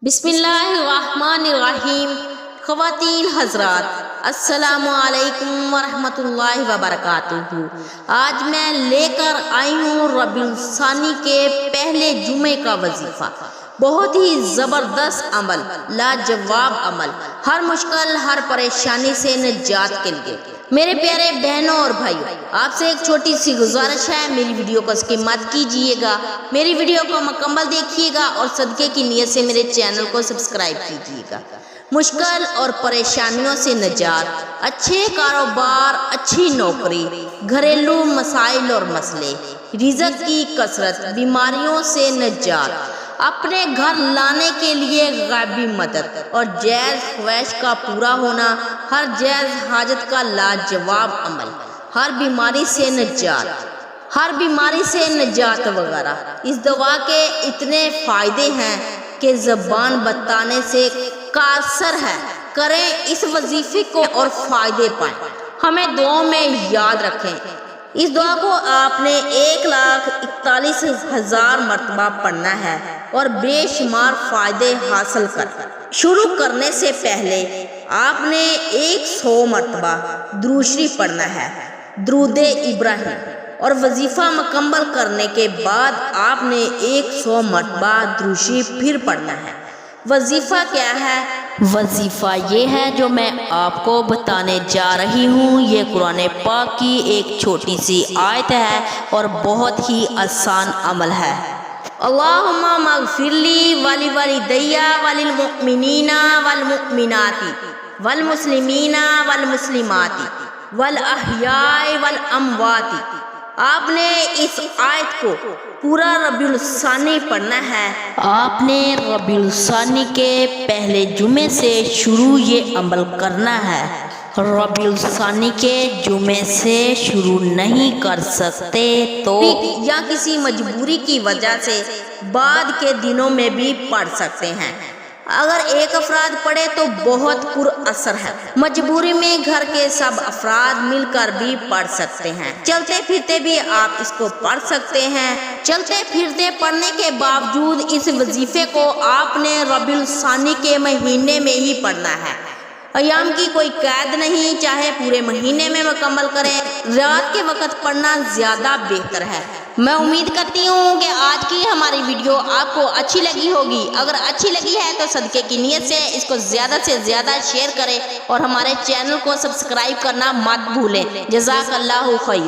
بسم اللہ الرحمن الرحیم۔ خواتین حضرات، السلام علیکم ورحمۃ اللہ وبرکاتہ۔ آج میں لے کر آئی ہوں ربیع الثانی کے پہلے جمعے کا وظیفہ۔ بہت ہی زبردست عمل، لاجواب عمل، ہر مشکل ہر پریشانی سے نجات کے لیے۔ میرے پیارے بہنوں اور بھائیوں، آپ سے ایک چھوٹی سی گزارش ہے، میری ویڈیو کو اسکپ مت کیجیے گا، میری ویڈیو کو مکمل دیکھیے گا اور صدقے کی نیت سے میرے چینل کو سبسکرائب کیجیے گا۔ مشکل اور پریشانیوں سے نجات، اچھے کاروبار، اچھی نوکری، گھریلو مسائل اور مسئلے، رزق کی کثرت، بیماریوں سے نجات، اپنے گھر لانے کے لیے غیبی مدد اور جائز خواہش کا پورا ہونا، ہر جائز حاجت کا لاجواب عمل، ہر بیماری سے نجات وغیرہ۔ اس دعا کے اتنے فائدے ہیں کہ زبان بتانے سے قاصر ہے۔ کریں اس وظیفے کو اور فائدے پائیں۔ ہمیں دعاؤں میں یاد رکھیں۔ اس دعا کو آپ نے 1,41,000 مرتبہ پڑھنا ہے اور بے شمار فائدے حاصل شروع کرنے سے پہلے آپ نے 100 مرتبہ درود شریف پڑھنا ہے، درود ابراہیم، اور وظیفہ مکمل کرنے کے بعد آپ نے 100 مرتبہ درود شریف پھر پڑھنا ہے۔ وظیفہ کیا ہے؟ وظیفہ یہ ہے جو میں آپ کو بتانے جا رہی ہوں۔ یہ قرآن پاک کی ایک چھوٹی سی آیت ہے اور بہت ہی آسان عمل ہے۔ اللہم اغفر لی ولوالدی وللمؤمنین والمؤمنات والمسلمین والمسلمات والاحیاء والاموات۔ آپ نے اس آیت کو پورا ربیع الثانی پڑھنا ہے۔ آپ نے ربیع الثانی کے پہلے جمعے سے شروع یہ عمل کرنا ہے۔ ربیع الثانی کے جمعے سے شروع نہیں کر سکتے تو یا کسی مجبوری کی وجہ سے بعد کے دنوں میں بھی پڑھ سکتے ہیں۔ اگر ایک افراد پڑھے تو بہت پر اثر ہے۔ مجبوری میں گھر کے سب افراد مل کر بھی پڑھ سکتے ہیں۔ چلتے پھرتے بھی آپ اس کو پڑھ سکتے ہیں۔ چلتے پھرتے پڑھنے کے باوجود اس وظیفے کو آپ نے ربیع الثانی کے مہینے میں ہی پڑھنا ہے۔ ایام کی کوئی قید نہیں، چاہے پورے مہینے میں مکمل کریں۔ رات کے وقت پڑھنا زیادہ بہتر ہے۔ میں امید کرتی ہوں کہ آج کی ہماری ویڈیو آپ کو اچھی لگی ہوگی۔ اگر اچھی لگی ہے تو صدقے کی نیت سے اس کو زیادہ سے زیادہ شیئر کریں اور ہمارے چینل کو سبسکرائب کرنا مت بھولیں۔ جزاک اللہ خیر۔